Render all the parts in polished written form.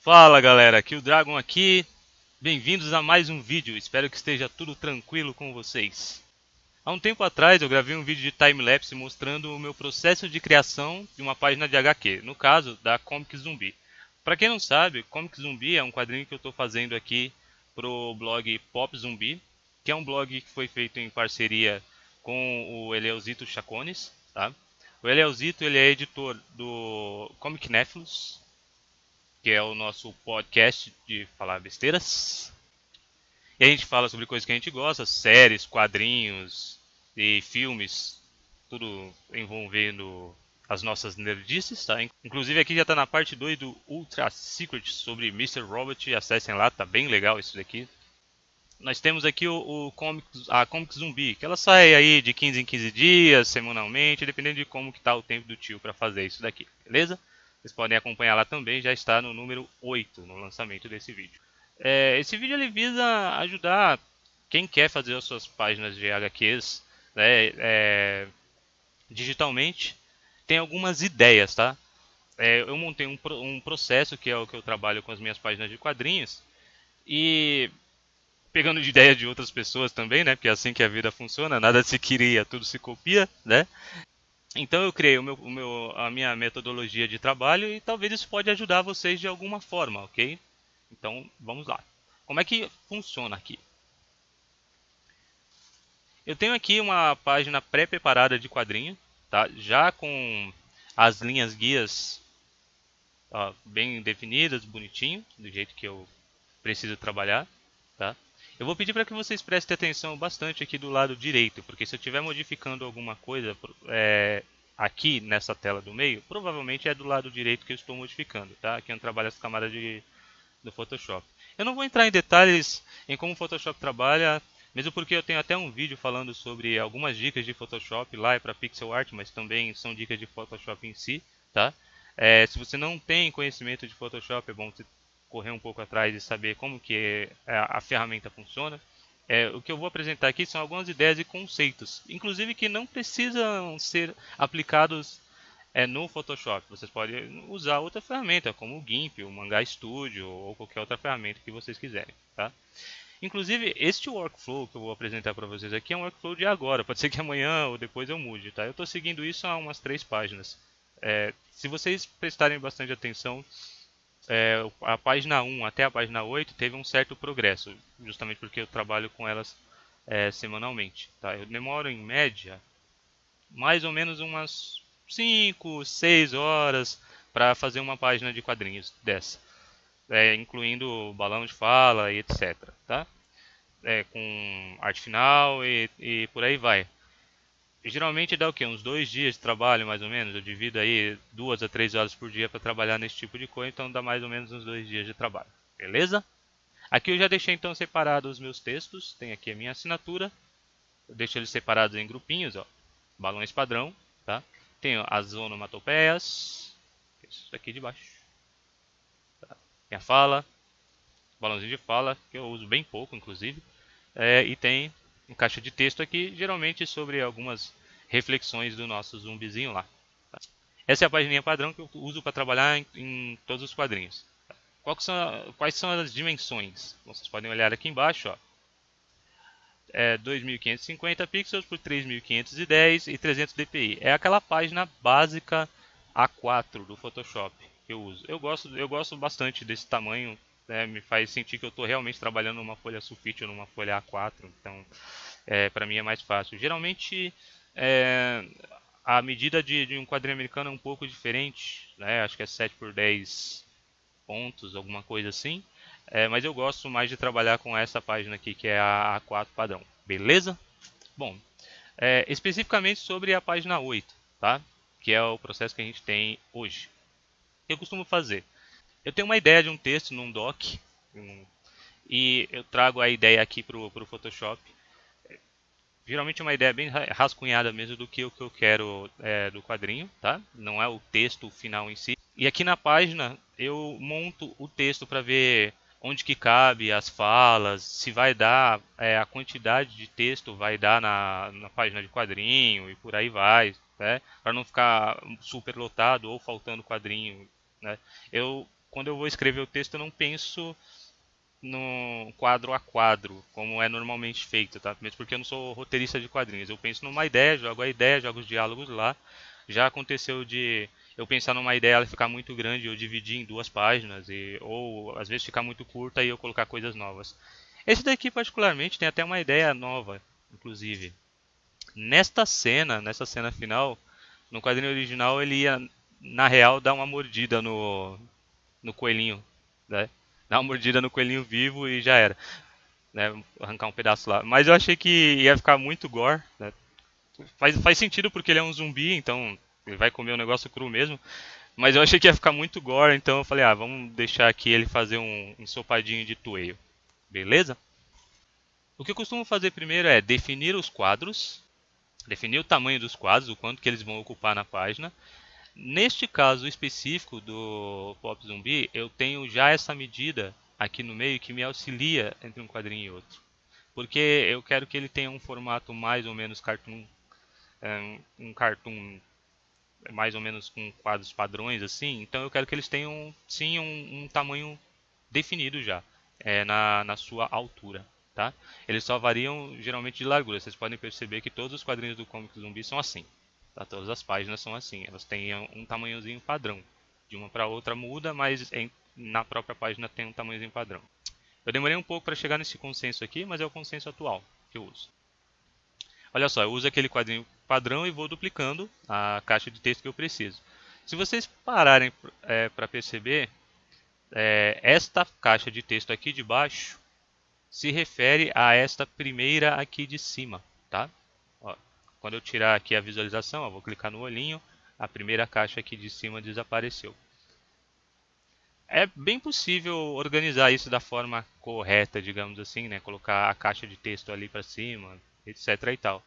Fala galera, aqui o Dragon aqui. Bem-vindos a mais um vídeo. Espero que esteja tudo tranquilo com vocês. Há um tempo atrás eu gravei um vídeo de time-lapse mostrando o meu processo de criação de uma página de HQ, no caso da Comic Zumbi. Para quem não sabe, Comic Zumbi é um quadrinho que eu estou fazendo aqui pro blog Pop Zumbi, que é um blog que foi feito em parceria com o Eleuzito Chacones, tá? O Eleuzito ele é editor do Comic Néfilos, que é o nosso podcast de falar besteiras. E a gente fala sobre coisas que a gente gosta, séries, quadrinhos e filmes, tudo envolvendo as nossas nerdices, tá? Inclusive aqui já tá na parte 2 do Ultra Secret sobre Mr. Robot, acessem lá, tá bem legal isso daqui. Nós temos aqui a Comic Zumbi, que ela sai aí de 15 em 15 dias, semanalmente, dependendo de como que tá o tempo do tio para fazer isso daqui, beleza? Vocês podem acompanhar lá também, já está no número 8 no lançamento desse vídeo. Esse vídeo ele visa ajudar quem quer fazer as suas páginas de HQs, né, digitalmente. Tem algumas ideias, tá? Eu montei um processo que é o que eu trabalho com as minhas páginas de quadrinhos e pegando de ideia de outras pessoas também, né? Porque é assim que a vida funciona, nada se cria, tudo se copia, né? Então eu criei a minha metodologia de trabalho e talvez isso pode ajudar vocês de alguma forma, ok? Então vamos lá. Como é que funciona aqui? Eu tenho aqui uma página pré-preparada de quadrinho, tá? Já com as linhas guias bem definidas, bonitinho, do jeito que eu preciso trabalhar, tá? Eu vou pedir para que vocês prestem atenção bastante aqui do lado direito, porque se eu estiver modificando alguma coisa aqui nessa tela do meio, provavelmente é do lado direito que eu estou modificando, tá? Aqui eu trabalho as camadas do Photoshop. Eu não vou entrar em detalhes em como o Photoshop trabalha, mesmo porque eu tenho até um vídeo falando sobre algumas dicas de Photoshop lá para pixel art, mas também são dicas de Photoshop em si, tá? Se você não tem conhecimento de Photoshop, é bom você correr um pouco atrás e saber como que a ferramenta funciona. O que eu vou apresentar aqui são algumas ideias e conceitos, inclusive que não precisam ser aplicados no Photoshop. Vocês podem usar outra ferramenta, como o GIMP, o Manga Studio ou qualquer outra ferramenta que vocês quiserem, tá? Inclusive, este workflow que eu vou apresentar para vocês aqui é um workflow de agora. Pode ser que amanhã ou depois eu mude, tá? Eu estou seguindo isso há umas 3 páginas. Se vocês prestarem bastante atenção, a página 1 até a página 8 teve um certo progresso, justamente porque eu trabalho com elas semanalmente, tá? Eu demoro em média mais ou menos umas 5, 6 horas para fazer uma página de quadrinhos dessa, incluindo balão de fala e etc, tá? Com arte final e por aí vai. Geralmente dá o quê? Uns 2 dias de trabalho, mais ou menos. Eu divido aí 2 a 3 horas por dia para trabalhar nesse tipo de coisa, então dá mais ou menos uns 2 dias de trabalho. Beleza? Aqui eu já deixei então separados os meus textos. Tem aqui a minha assinatura. Eu deixo eles separados em grupinhos, ó. Balões padrão, tá? Tenho as onomatopeias. Isso aqui de baixo. Tá? Tem a fala, balãozinho de fala, que eu uso bem pouco, inclusive. E tem um caixa de texto aqui, geralmente sobre algumas reflexões do nosso zumbizinho lá. Tá? Essa é a página padrão que eu uso para trabalhar em todos os quadrinhos. Quais são as dimensões? Vocês podem olhar aqui embaixo, ó. 2550 pixels por 3510 e 300 dpi. É aquela página básica A4 do Photoshop que eu uso. Eu gosto bastante desse tamanho, né? Me faz sentir que eu estou realmente trabalhando numa folha sulfite ou numa folha A4. Então, para mim é mais fácil. Geralmente, é, a medida de um quadrinho americano é um pouco diferente, né? Acho que é 7 por 10 pontos, alguma coisa assim. Mas eu gosto mais de trabalhar com essa página aqui, que é a A4 padrão. Beleza? Bom, especificamente sobre a página 8, tá? Que é o processo que a gente tem hoje. O que eu costumo fazer? Eu tenho uma ideia de um texto num doc e eu trago a ideia aqui para o Photoshop. Geralmente é uma ideia bem rascunhada mesmo do que o que eu quero do quadrinho, tá? Não é o texto final em si. E aqui na página eu monto o texto para ver onde que cabe as falas, se vai dar a quantidade de texto vai dar na página de quadrinho e por aí vai, né? Para não ficar super lotado ou faltando quadrinho, né? Eu quando eu vou escrever o texto, eu não penso no quadro a quadro, como é normalmente feito, tá? Mesmo porque eu não sou roteirista de quadrinhos. Eu penso numa ideia, jogo a ideia, jogo os diálogos lá. Já aconteceu de eu pensar numa ideia ela ficar muito grande, eu dividir em duas páginas, ou às vezes ficar muito curta e eu colocar coisas novas. Esse daqui particularmente tem até uma ideia nova, inclusive. Nessa cena final, no quadrinho original ele ia, na real, dar uma mordida no coelhinho, né? Dar uma mordida no coelhinho vivo e já era, né? Arrancar um pedaço lá. Mas eu achei que ia ficar muito gore, né? Faz sentido porque ele é um zumbi, então ele vai comer o negócio cru mesmo. Mas eu achei que ia ficar muito gore, então eu falei, vamos deixar aqui ele fazer um ensopadinho de toeio. Beleza? O que eu costumo fazer primeiro é definir os quadros, definir o tamanho dos quadros, o quanto que eles vão ocupar na página. Neste caso específico do Pop Zumbi, eu tenho já essa medida aqui no meio que me auxilia entre um quadrinho e outro. Porque eu quero que ele tenha um formato mais ou menos cartoon, um cartoon mais ou menos com quadros padrões assim. Então eu quero que eles tenham sim um tamanho definido já, na sua altura. Tá? Eles só variam geralmente de largura. Vocês podem perceber que todos os quadrinhos do Comic Zumbi são assim. Tá? Todas as páginas são assim. Elas têm um tamanhozinho padrão. De uma para outra muda, mas na própria página tem um tamanhozinho padrão. Eu demorei um pouco para chegar nesse consenso aqui, mas é o consenso atual que eu uso. Olha só, eu uso aquele quadrinho padrão e vou duplicando a caixa de texto que eu preciso. Se vocês pararem para perceber, esta caixa de texto aqui de baixo se refere a esta primeira aqui de cima, tá? Ó, quando eu tirar aqui a visualização, vou clicar no olhinho, a primeira caixa aqui de cima desapareceu. É bem possível organizar isso da forma correta, digamos assim, né? Colocar a caixa de texto ali para cima, etc e tal.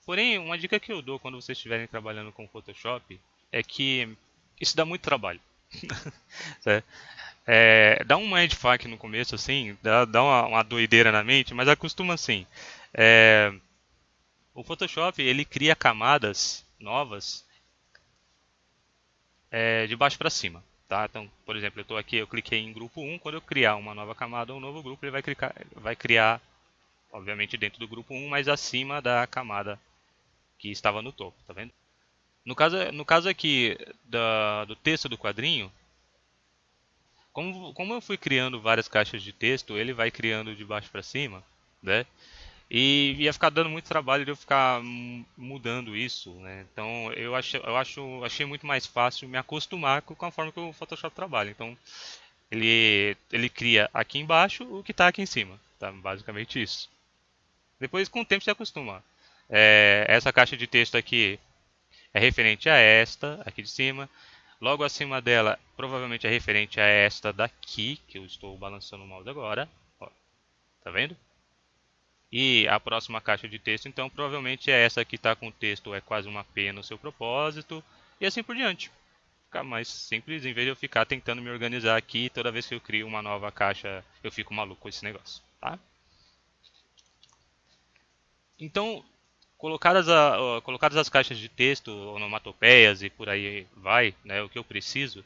Porém, uma dica que eu dou quando vocês estiverem trabalhando com Photoshop é que isso dá muito trabalho. Certo? Dá um mindfuck no começo, assim, dá uma doideira na mente, mas acostuma assim. É, o Photoshop ele cria camadas novas de baixo para cima. Tá? Então, por exemplo, eu estou aqui, eu cliquei em grupo 1, quando eu criar uma nova camada ou um novo grupo, ele vai criar, obviamente, dentro do grupo 1, mas acima da camada que estava no topo, tá vendo? No caso aqui do texto do quadrinho, como eu fui criando várias caixas de texto, ele vai criando de baixo para cima, né? E ia ficar dando muito trabalho de eu ficar mudando isso, né? Então achei muito mais fácil me acostumar com a forma que o Photoshop trabalha. Então ele cria aqui embaixo o que está aqui em cima, tá? Basicamente isso. Depois com o tempo se acostuma. Essa caixa de texto aqui é referente a esta aqui de cima. Logo acima dela, provavelmente é referente a esta daqui, que eu estou balançando o mouse agora. Ó, tá vendo? E a próxima caixa de texto, então, provavelmente é essa que está com o texto, é quase uma P no seu propósito, e assim por diante. Ficar mais simples, em vez de eu ficar tentando me organizar aqui, toda vez que eu crio uma nova caixa, eu fico maluco com esse negócio, tá? Então, colocadas as caixas de texto, onomatopeias e por aí vai, né, o que eu preciso,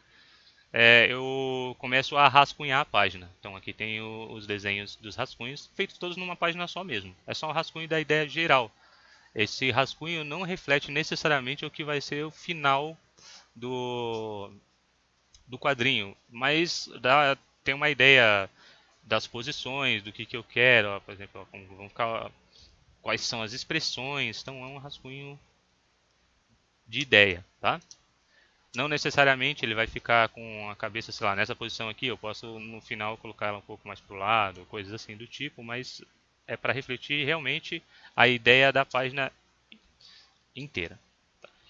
eu começo a rascunhar a página. Então aqui tem os desenhos dos rascunhos, feitos todos numa página só mesmo. É só um rascunho da ideia geral. Esse rascunho não reflete necessariamente o que vai ser o final do, do quadrinho, mas tem uma ideia das posições, do que eu quero, ó, por exemplo, ó, como vão ficar, quais são as expressões. Então é um rascunho de ideia, tá? Não necessariamente ele vai ficar com a cabeça, sei lá, nessa posição aqui. Eu posso no final colocar ela um pouco mais para o lado, coisas assim do tipo, mas é para refletir realmente a ideia da página inteira.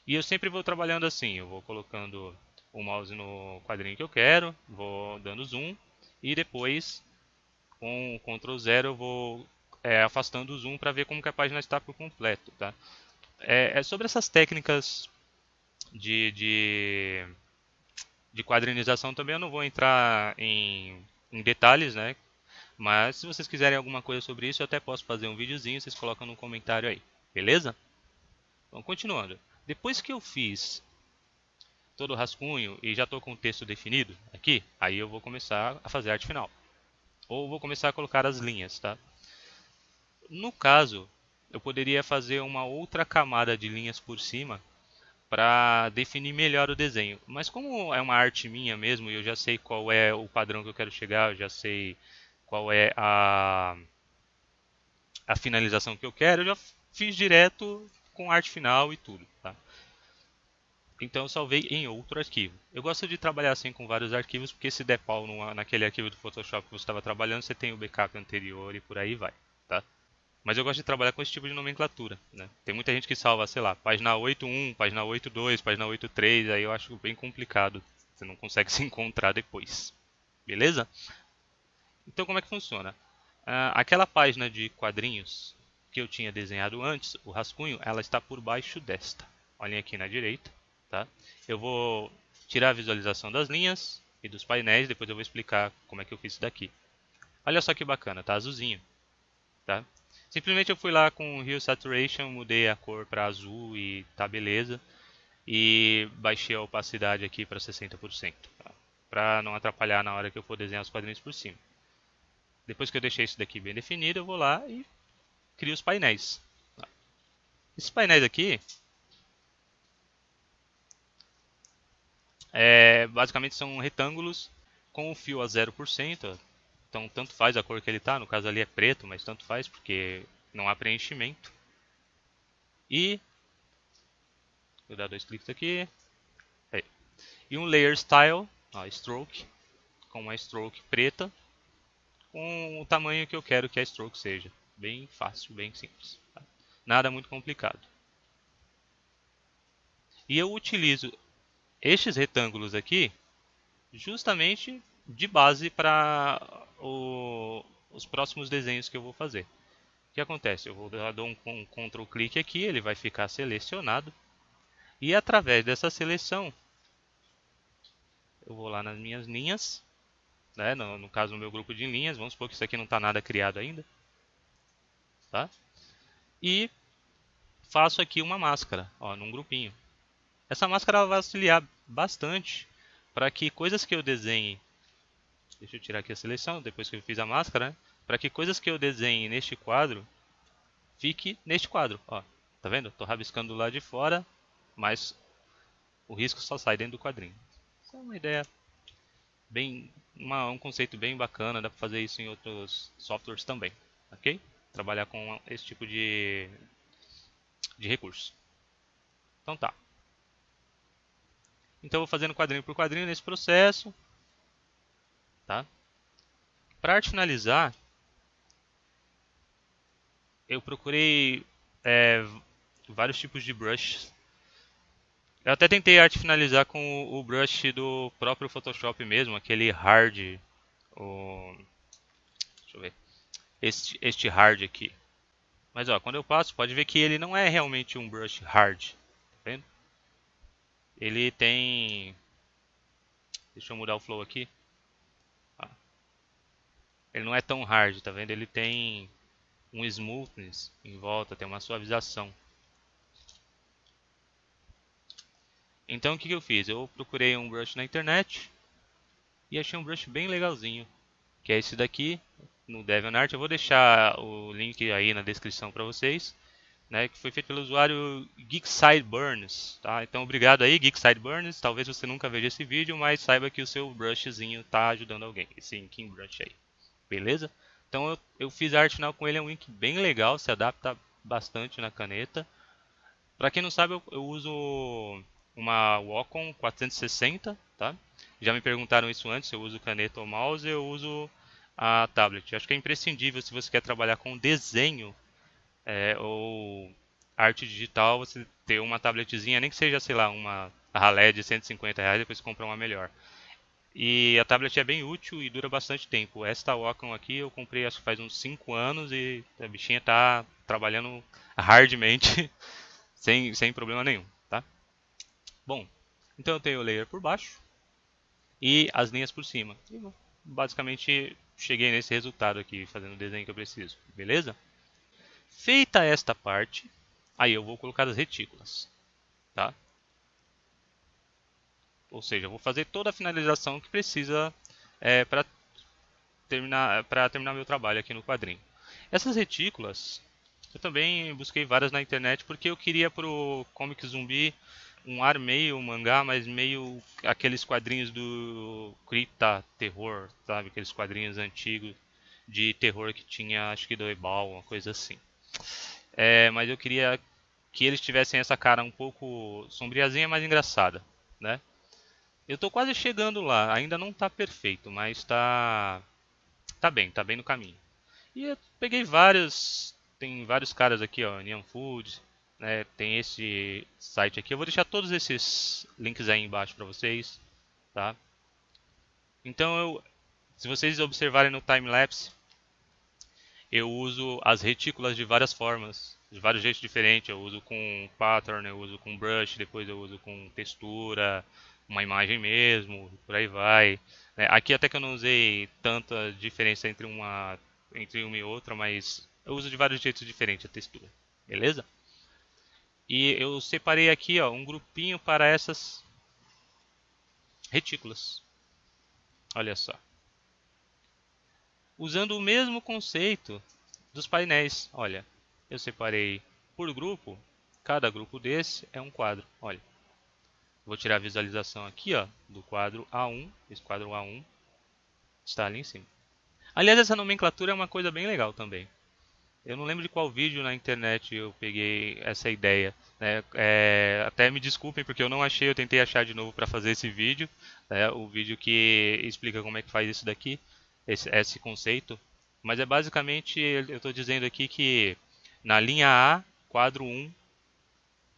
E eu sempre vou trabalhando assim, eu vou colocando o mouse no quadrinho que eu quero, vou dando zoom e depois com o Ctrl 0 eu vou afastando o zoom para ver como que a página está por completo, tá? Sobre essas técnicas de de quadrinização também eu não vou entrar em detalhes, né? Mas se vocês quiserem alguma coisa sobre isso, eu até posso fazer um videozinho, vocês colocam no comentário aí, beleza? Então, continuando. Depois que eu fiz todo o rascunho e já estou com o texto definido aqui, aí eu vou começar a fazer a arte final. Ou vou começar a colocar as linhas, tá? No caso, eu poderia fazer uma outra camada de linhas por cima para definir melhor o desenho. Mas como é uma arte minha mesmo e eu já sei qual é o padrão que eu quero chegar, eu já sei qual é a finalização que eu quero, eu já fiz direto com arte final e tudo, tá? Então eu salvei em outro arquivo. Eu gosto de trabalhar assim com vários arquivos, porque se der pau naquele arquivo do Photoshop que você estava trabalhando, você tem o backup anterior e por aí vai, tá? Mas eu gosto de trabalhar com esse tipo de nomenclatura, né? Tem muita gente que salva, sei lá, página 8.1, página 8.2, página 8.3, aí eu acho bem complicado. Você não consegue se encontrar depois. Beleza? Então como é que funciona? Aquela página de quadrinhos que eu tinha desenhado antes, o rascunho, ela está por baixo desta. Olhem aqui na direita, tá? Eu vou tirar a visualização das linhas e dos painéis, depois eu vou explicar como é que eu fiz isso daqui. Olha só que bacana, tá azulzinho, tá? Simplesmente eu fui lá com o Hue Saturation, mudei a cor para azul e tá beleza. E baixei a opacidade aqui para 60%, tá? Para não atrapalhar na hora que eu for desenhar os quadrinhos por cima. Depois que eu deixei isso daqui bem definido, eu vou lá e crio os painéis. Esses painéis aqui, basicamente são retângulos com o fio a 0%. Então tanto faz a cor que ele tá, no caso ali é preto, mas tanto faz porque não há preenchimento. E vou dar 2 cliques aqui. Aí. E um layer style, ó, stroke, com uma stroke preta, com o tamanho que eu quero que a stroke seja. Bem fácil, bem simples. Tá? Nada muito complicado. E eu utilizo estes retângulos aqui justamente de base para os próximos desenhos que eu vou fazer. O que acontece? Eu dou um Ctrl clique aqui, ele vai ficar selecionado. E através dessa seleção, eu vou lá nas minhas linhas, né? No caso, no meu grupo de linhas, vamos supor que isso aqui não está nada criado ainda. Tá? E faço aqui uma máscara, ó, num grupinho. Essa máscara ela vai auxiliar bastante para que coisas que eu desenhe, deixa eu tirar aqui a seleção, depois que eu fiz a máscara, né? Para que coisas que eu desenhe neste quadro, fique neste quadro, ó. Tá vendo? Estou rabiscando do lado de fora, mas o risco só sai dentro do quadrinho. Essa é uma ideia bem, um conceito bem bacana, dá para fazer isso em outros softwares também, ok? Trabalhar com esse tipo de recurso. Então tá. Então eu vou fazendo quadrinho por quadrinho nesse processo, tá? Para arte finalizar, eu procurei vários tipos de brushes. Eu até tentei arte finalizar com o brush do próprio Photoshop mesmo, aquele hard, deixa eu ver, este hard aqui. Mas ó, quando eu passo, pode ver que ele não é realmente um brush hard, tá vendo? Ele tem, deixa eu mudar o flow aqui. Ele não é tão hard, tá vendo? Ele tem um smoothness em volta, tem uma suavização. Então o que eu fiz? Eu procurei um brush na internet e achei um brush bem legalzinho, que é esse daqui, no DeviantArt. Eu vou deixar o link aí na descrição para vocês, né, que foi feito pelo usuário GeekSideBurns, tá? Então obrigado aí, GeekSideBurns. Talvez você nunca veja esse vídeo, mas saiba que o seu brushzinho tá ajudando alguém, esse inking brush aí, beleza? Então eu fiz a arte final com ele, é um ink bem legal, se adapta bastante na caneta. Para quem não sabe, eu uso uma Wacom 460, tá? Já me perguntaram isso antes, se eu uso caneta ou mouse, eu uso a tablet. Acho que é imprescindível se você quer trabalhar com desenho ou arte digital, você ter uma tabletzinha, nem que seja, sei lá, uma ralé de R$ 150, depois você compra uma melhor. E a tablet é bem útil e dura bastante tempo. Esta Wacom aqui eu comprei acho que faz uns 5 anos e a bichinha tá trabalhando hardmente sem problema nenhum, tá? Bom, então eu tenho o layer por baixo e as linhas por cima. E basicamente cheguei nesse resultado aqui, fazendo o desenho que eu preciso, beleza? Feita esta parte, aí eu vou colocar as retículas, tá? Ou seja, eu vou fazer toda a finalização que precisa para terminar meu trabalho aqui no quadrinho. Essas retículas, eu também busquei várias na internet porque eu queria pro Comic Zumbi um ar meio mangá, mas meio aqueles quadrinhos do Cripta Terror, sabe? Aqueles quadrinhos antigos de terror que tinha, acho que do Ebal, uma coisa assim. Mas eu queria que eles tivessem essa cara um pouco sombriazinha, mas engraçada, né? Eu tô quase chegando lá, ainda não tá perfeito, mas tá bem no caminho. E eu peguei vários, tem vários caras aqui, ó, Neon Food, né? Tem esse site aqui. Eu vou deixar todos esses links aí embaixo para vocês, tá? Então se vocês observarem no time-lapse, eu uso as retículas de várias formas, de vários jeitos diferentes. Eu uso com pattern, eu uso com brush, depois eu uso com textura, uma imagem mesmo, por aí vai. Aqui até que eu não usei tanta diferença entre uma e outra, mas eu uso de vários jeitos diferentes a textura, beleza? E eu separei aqui, ó, um grupinho para essas retículas. Olha só. Usando o mesmo conceito dos painéis. Olha, eu separei por grupo. Cada grupo desse é um quadro. Olha, vou tirar a visualização aqui, ó, do quadro A1. Esse quadro A1 está ali em cima. Aliás, essa nomenclatura é uma coisa bem legal também. Eu não lembro de qual vídeo na internet eu peguei essa ideia, né? Até me desculpem porque eu não achei, eu tentei achar de novo para fazer esse vídeo, né? O vídeo que explica como é que faz isso daqui, esse conceito. Mas é basicamente, eu estou dizendo aqui que na linha A, quadro 1,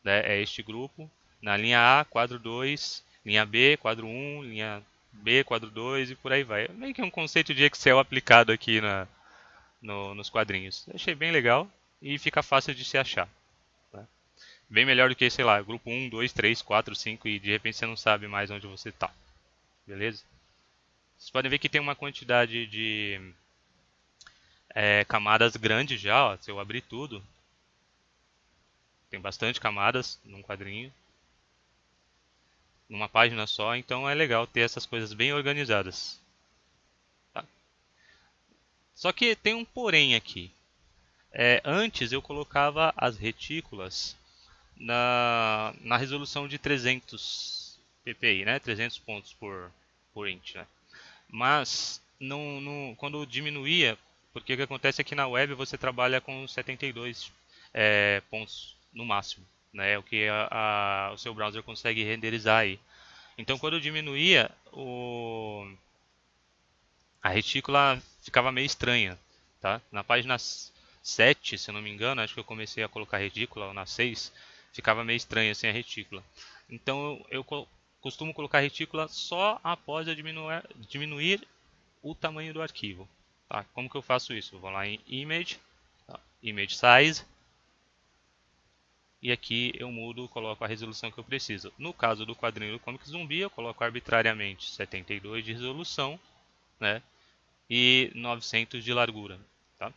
né, é este grupo. Na linha A, quadro 2, linha B, quadro 1, linha B, quadro 2 e por aí vai. É meio que um conceito de Excel aplicado aqui nos quadrinhos. Eu achei bem legal e fica fácil de se achar. Né? Bem melhor do que, sei lá, grupo 1, 2, 3, 4, 5 e de repente você não sabe mais onde você está. Beleza? Vocês podem ver que tem uma quantidade de camadas grandes já, ó, se eu abrir tudo. Tem bastante camadas num quadrinho, numa página só, então é legal ter essas coisas bem organizadas. Tá? Só que tem um porém aqui. Antes eu colocava as retículas na resolução de 300 ppi, né? 300 pontos por inch, né? Mas quando diminuía, porque o que acontece é que na web você trabalha com 72 pontos no máximo, né? É o que o seu browser consegue renderizar aí. Então quando eu diminuía, a retícula ficava meio estranha, tá? Na página 7, se eu não me engano, acho que eu comecei a colocar retícula, ou na 6, ficava meio estranha sem a retícula. Então eu costumo colocar retícula só após eu diminuir o tamanho do arquivo. Tá? Como que eu faço isso? Eu vou lá em Image, tá? Image Size, e aqui eu mudo, coloco a resolução que eu preciso. No caso do quadrinho do Comic Zumbi, eu coloco arbitrariamente 72 de resolução, né? E 900 de largura. Tá?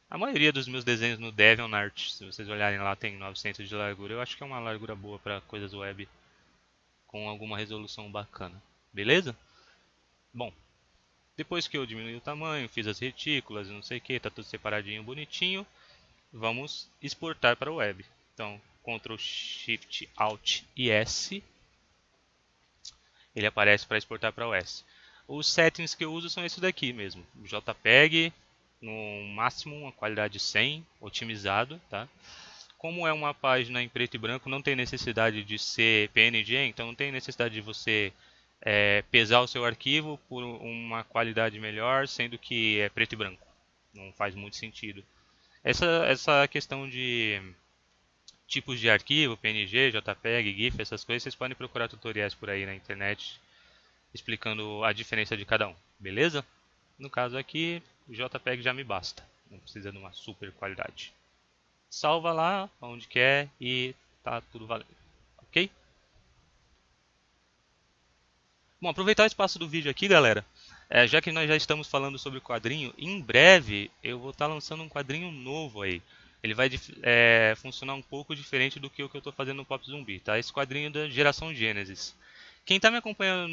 A maioria dos meus desenhos no DeviantArt, se vocês olharem lá, tem 900 de largura. Eu acho que é uma largura boa para coisas web com alguma resolução bacana. Beleza? Bom, depois que eu diminui o tamanho, fiz as retículas, não sei o que, tá tudo separadinho, bonitinho, vamos exportar para o web. Então, Ctrl Shift Alt e S, ele aparece para exportar para o S. Os settings que eu uso são esses daqui mesmo. JPEG, no máximo uma qualidade 100, otimizado, tá? Como é uma página em preto e branco, não tem necessidade de ser PNG, então não tem necessidade de você pesar o seu arquivo por uma qualidade melhor, sendo que é preto e branco. Não faz muito sentido. Essa questão de tipos de arquivo, PNG, JPEG, GIF, essas coisas, vocês podem procurar tutoriais por aí na internet explicando a diferença de cada um, beleza? No caso aqui, o JPEG já me basta, não precisa de uma super qualidade. Salva lá onde quer e tá tudo valendo, ok? Bom, aproveitar o espaço do vídeo aqui, galera. Já que nós já estamos falando sobre quadrinho, em breve eu vou estar lançando um quadrinho novo aí. Ele vai funcionar um pouco diferente do que o que eu estou fazendo no Pop Zumbi, tá? Esse quadrinho da geração Gênesis. quem está me acompanhando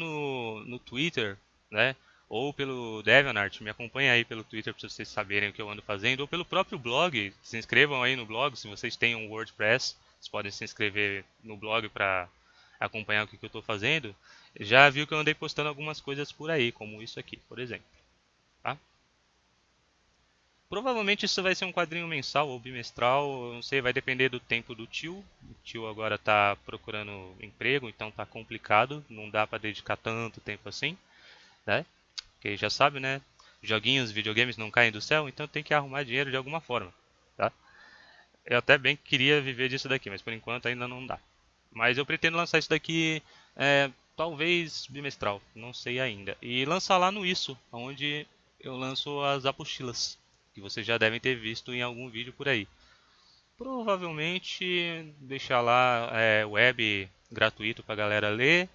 no Twitter, né? Ou pelo DeviantArt, me acompanha aí pelo Twitter para vocês saberem o que eu ando fazendo, ou pelo próprio blog, se inscrevam aí no blog, se vocês têm um WordPress, vocês podem se inscrever no blog para acompanhar o que eu estou fazendo. Já viu que eu andei postando algumas coisas por aí, como isso aqui, por exemplo. Tá? Provavelmente isso vai ser um quadrinho mensal ou bimestral, eu não sei, vai depender do tempo do tio. O tio agora está procurando emprego, então tá complicado, não dá para dedicar tanto tempo assim, né? Porque já sabe, né? Joguinhos, videogames não caem do céu, então tem que arrumar dinheiro de alguma forma, tá? Eu até bem queria viver disso daqui, mas por enquanto ainda não dá. Mas eu pretendo lançar isso daqui, talvez bimestral, não sei ainda. E lançar lá no Isso, onde eu lanço as apostilas, que vocês já devem ter visto em algum vídeo por aí. Provavelmente deixar lá web gratuito para galera ler.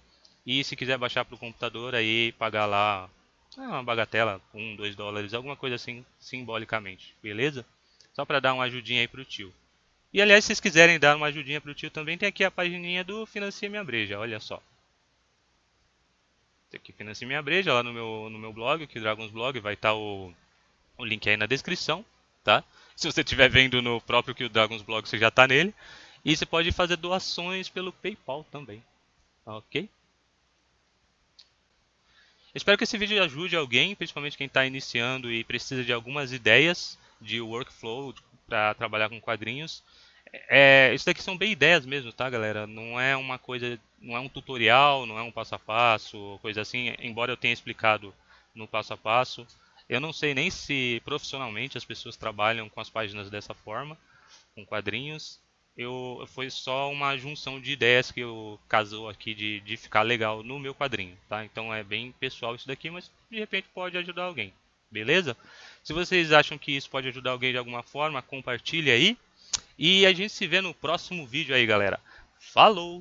E se quiser baixar para o computador aí pagar lá uma bagatela, $1, $2, alguma coisa assim simbolicamente, beleza? Só para dar uma ajudinha aí pro tio. E aliás, se vocês quiserem dar uma ajudinha pro tio também, tem aqui a pagininha do Financia Minha Breja, olha só. Tem aqui Financia Minha Breja lá no meu blog, que Dragons Blog, vai estar o link aí na descrição, tá? Se você estiver vendo no próprio que o Dragons Blog, você já está nele. E você pode fazer doações pelo PayPal também, ok? Espero que esse vídeo ajude alguém, principalmente quem está iniciando e precisa de algumas ideias de workflow para trabalhar com quadrinhos. Isso daqui são bem ideias mesmo, tá, galera? Não é uma coisa, não é um tutorial, não é um passo a passo, coisa assim. Embora eu tenha explicado no passo a passo, eu não sei nem se profissionalmente as pessoas trabalham com as páginas dessa forma, com quadrinhos. Foi só uma junção de ideias que eu casou aqui de ficar legal no meu quadrinho, tá? Então é bem pessoal isso daqui, mas de repente pode ajudar alguém, beleza? Se vocês acham que isso pode ajudar alguém de alguma forma, compartilhe aí. E a gente se vê no próximo vídeo aí, galera. Falou!